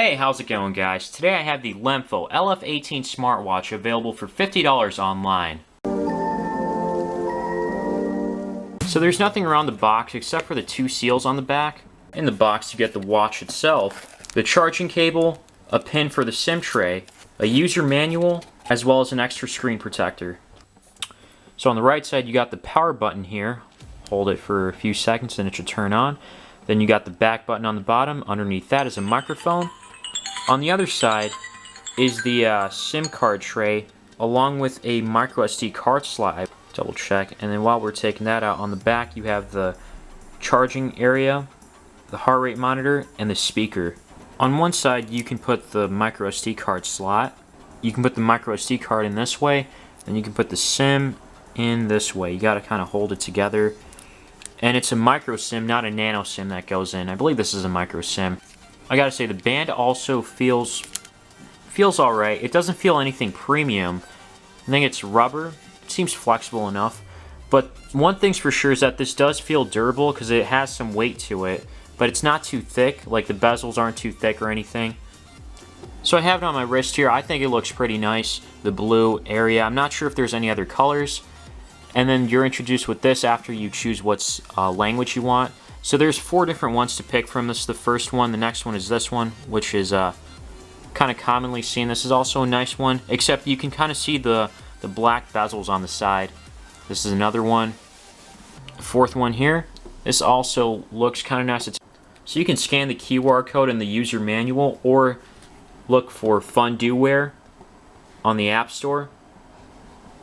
Hey, how's it going, guys? Today I have the LEMFO LF18 smartwatch available for $50 online. So there's nothing around the box except for the two seals on the back. In the box you get the watch itself, the charging cable, a pin for the SIM tray, a user manual, as well as an extra screen protector. So on the right side you got the power button here. Hold it for a few seconds and it should turn on. Then you got the back button on the bottom. Underneath that is a microphone. On the other side is the SIM card tray along with a micro SD card slot. Double check. And then while we're taking that out, on the back you have the charging area, the heart rate monitor, and the speaker. On one side you can put the micro SD card slot. You can put the micro SD card in this way, and you can put the SIM in this way. You gotta kind of hold it together. And it's a micro SIM, not a nano SIM that goes in. I believe this is a micro SIM. I gotta say, the band also feels alright. It doesn't feel anything premium. I think it's rubber. It seems flexible enough. But one thing's for sure is that this does feel durable because it has some weight to it. But it's not too thick, like the bezels aren't too thick or anything. So I have it on my wrist here. I think it looks pretty nice. The blue area. I'm not sure if there's any other colors. And then you're introduced with this after you choose what language you want. So there's 4 different ones to pick from. This is the first one. The next one is this one, which is kind of commonly seen. This is also a nice one, except you can kind of see the black bezels on the side. This is another one. The 4th one here. This also looks kind of nice. So you can scan the QR code in the user manual or look for Fondue Wear on the App Store.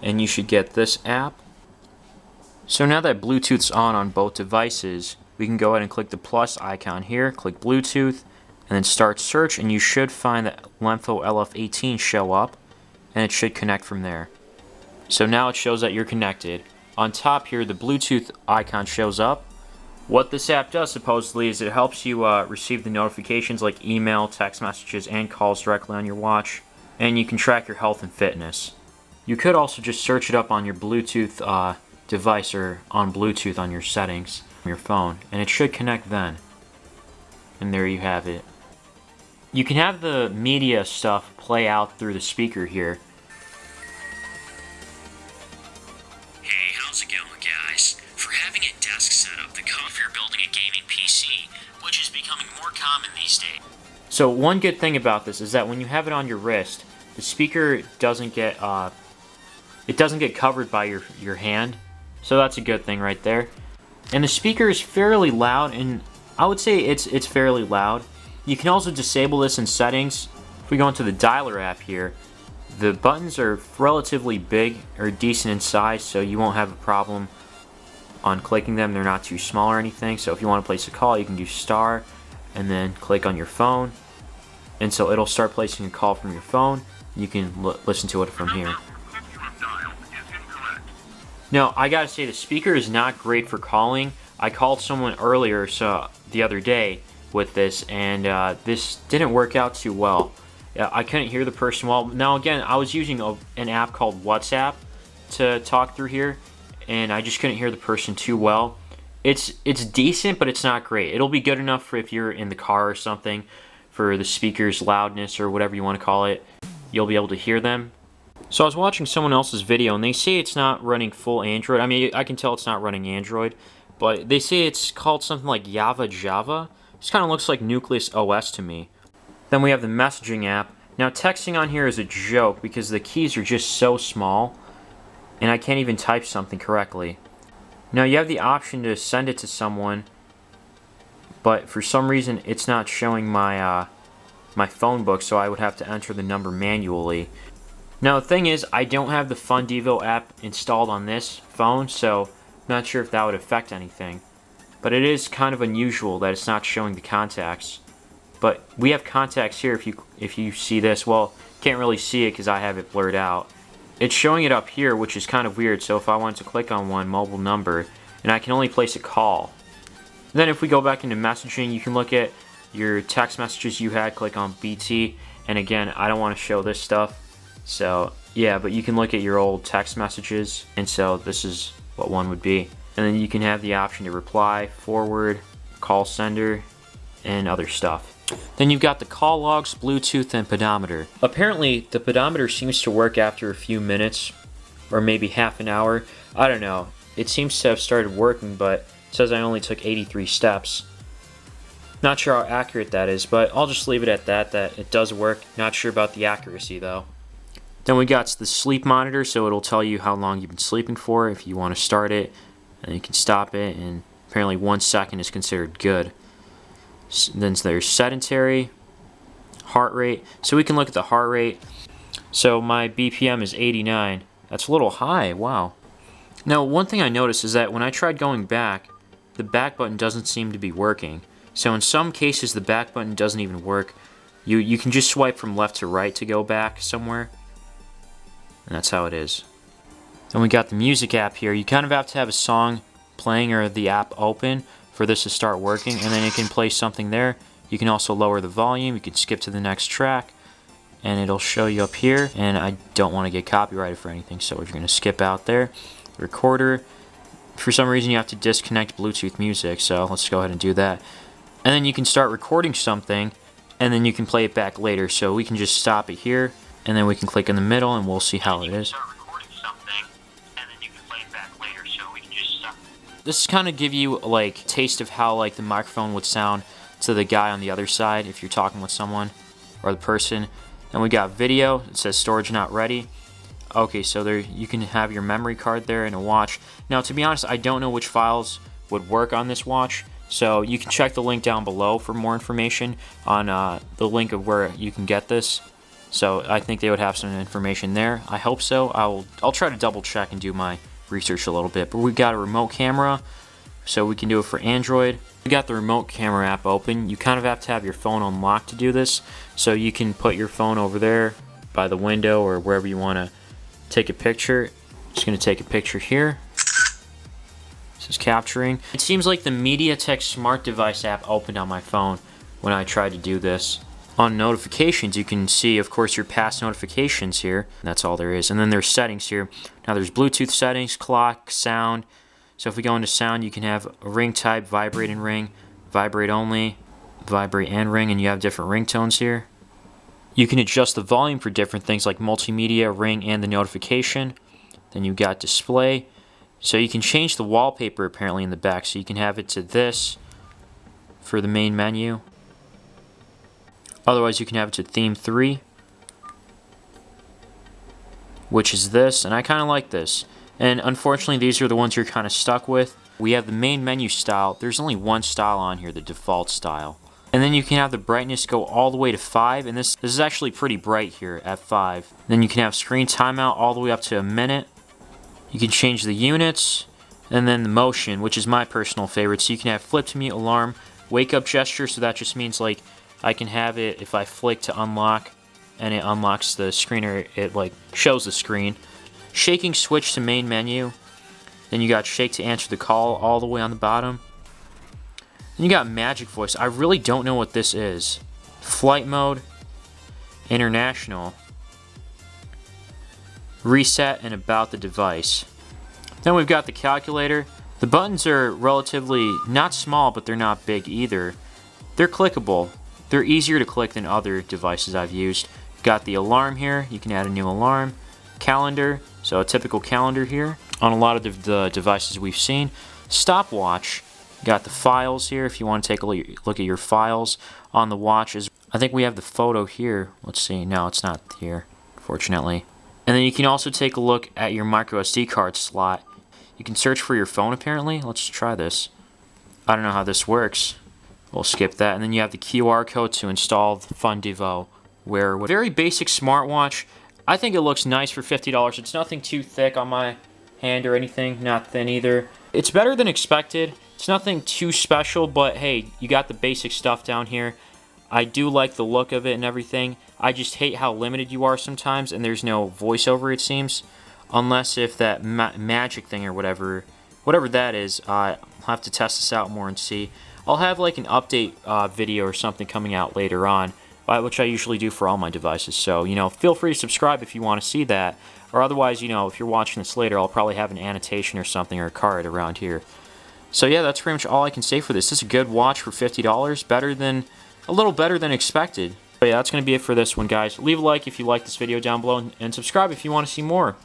And you should get this app. So now that Bluetooth's on both devices, we can go ahead and click the plus icon here, click Bluetooth, and then start search, and you should find that LEMFO LF18 show up, and it should connect from there. So now it shows that you're connected. On top here, the Bluetooth icon shows up. What this app does supposedly is it helps you receive the notifications like email, text messages, and calls directly on your watch, and you can track your health and fitness. You could also just search it up on your Bluetooth device or on Bluetooth on your settings from your phone, and it should connect then. And there you have it. You can have the media stuff play out through the speaker here. Hey, how's it going, guys? For having a desk setup, the if you're building a gaming PC, which is becoming more common these days. So one good thing about this is that when you have it on your wrist, the speaker doesn't get covered by your hand. So that's a good thing right there. And the speaker is fairly loud, and I would say it's fairly loud. You can also disable this in settings. If we go into the dialer app here, the buttons are relatively big or decent in size, so you won't have a problem on clicking them. They're not too small or anything. So if you want to place a call, you can do star and then click on your phone, and so it'll start placing a call from your phone. You can listen to it from here. Now, I gotta say, the speaker is not great for calling. I called someone earlier, the other day, with this, and this didn't work out too well. I couldn't hear the person well. Now, again, I was using an app called WhatsApp to talk through here, and I just couldn't hear the person too well. It's decent, but it's not great. It'll be good enough for if you're in the car or something, for the speaker's loudness or whatever you want to call it. You'll be able to hear them. So I was watching someone else's video, and they say it's not running full Android. I mean, I can tell it's not running Android, but they say it's called something like Java. This kind of looks like Nucleus OS to me. Then we have the messaging app. Now, texting on here is a joke because the keys are just so small, and I can't even type something correctly. Now, you have the option to send it to someone, but for some reason, it's not showing my phone book, so I would have to enter the number manually. Now the thing is, I don't have the Fundevo app installed on this phone, so I'm not sure if that would affect anything. But it is kind of unusual that it's not showing the contacts. But we have contacts here if you see this. Well, can't really see it because I have it blurred out. It's showing it up here, which is kind of weird. So if I wanted to click on one, mobile number, and I can only place a call. Then if we go back into messaging, you can look at your text messages you had, click on BT, and again, I don't want to show this stuff. So yeah, but you can look at your old text messages, and so this is what one would be. And then you can have the option to reply, forward, call sender, and other stuff. Then you've got the call logs, Bluetooth, and pedometer. Apparently, the pedometer seems to work after a few minutes, or maybe half an hour. I don't know. It seems to have started working, but it says I only took 83 steps. Not sure how accurate that is, but I'll just leave it at that it does work. Not sure about the accuracy, though. Then we got the sleep monitor, so it'll tell you how long you've been sleeping for if you want to start it, and you can stop it, and apparently 1 second is considered good. Then there's sedentary, heart rate. So we can look at the heart rate. So my BPM is 89. That's a little high, wow. Now one thing I noticed is that when I tried going back, the back button doesn't seem to be working. So in some cases the back button doesn't even work. You can just swipe from left to right to go back somewhere. And that's how it is. Then we got the music app here. You kind of have to have a song playing or the app open for this to start working, and then it can play something there. You can also lower the volume, you can skip to the next track, and it'll show you up here, and I don't want to get copyrighted for anything, so we're going to skip out there. Recorder, for some reason you have to disconnect Bluetooth music, so let's go ahead and do that. And then you can start recording something, and then you can play it back later, so we can just stop it here, and then we can click in the middle, and we'll see how it is. This kind of give you like a taste of how like the microphone would sound to the guy on the other side if you're talking with someone or the person. Then we got video. It says storage not ready. Okay, so there you can have your memory card there and a watch. Now to be honest, I don't know which files would work on this watch, so you can check the link down below for more information on the link of where you can get this. So I think they would have some information there. I hope so. I'll try to double check and do my research a little bit. But we got a remote camera, so we can do it for Android. We got the remote camera app open. You kind of have to have your phone unlocked to do this, so you can put your phone over there by the window or wherever you want to take a picture. Just going to take a picture here. This is capturing. It seems like the Mediatek Smart Device app opened on my phone when I tried to do this. On notifications, you can see, of course, your past notifications here. That's all there is. And then there's settings here. Now there's Bluetooth settings, clock, sound. So if we go into sound, you can have a ring type, vibrate and ring, vibrate only, vibrate and ring, and you have different ringtones here. You can adjust the volume for different things like multimedia, ring, and the notification. Then you've got display. So you can change the wallpaper apparently in the back. So you can have it to this for the main menu. Otherwise, you can have it to theme 3, which is this, and I kind of like this. And unfortunately, these are the ones you're kind of stuck with. We have the main menu style. There's only one style on here, the default style. And then you can have the brightness go all the way to 5, and this is actually pretty bright here at 5. Then you can have screen timeout all the way up to a minute. You can change the units, and then the motion, which is my personal favorite. So you can have flip to mute, alarm, wake up gesture, so that just means like I can have it if I flick to unlock and it unlocks the screen, or it like shows the screen. Shaking switch to main menu. Then you got shake to answer the call all the way on the bottom. Then you got magic voice. I really don't know what this is. Flight mode, international, reset, and about the device. Then we've got the calculator. The buttons are relatively not small, but they're not big either. They're clickable. They're easier to click than other devices I've used. Got the alarm here. You can add a new alarm. Calendar, so a typical calendar here on a lot of the devices we've seen. Stopwatch. Got the files here if you want to take a look at your files on the watches. I think we have the photo here. Let's see. No, it's not here, fortunately. And then you can also take a look at your micro SD card slot. You can search for your phone apparently. Let's try this. I don't know how this works. We'll skip that. And then you have the QR code to install the Fundivo Wear. Very basic smartwatch. I think it looks nice for $50. It's nothing too thick on my hand or anything. Not thin either. It's better than expected. It's nothing too special, but hey, you got the basic stuff down here. I do like the look of it and everything. I just hate how limited you are sometimes, and there's no voiceover, it seems. Unless if that magic thing or whatever that is, I'll have to test this out more and see. I'll have like an update video or something coming out later on, which I usually do for all my devices. So, you know, feel free to subscribe if you want to see that. Or otherwise, you know, if you're watching this later, I'll probably have an annotation or something or a card around here. So yeah, that's pretty much all I can say for this. This is a good watch for $50. Better than a little better than expected. But yeah, that's going to be it for this one, guys. Leave a like if you like this video down below, and subscribe if you want to see more.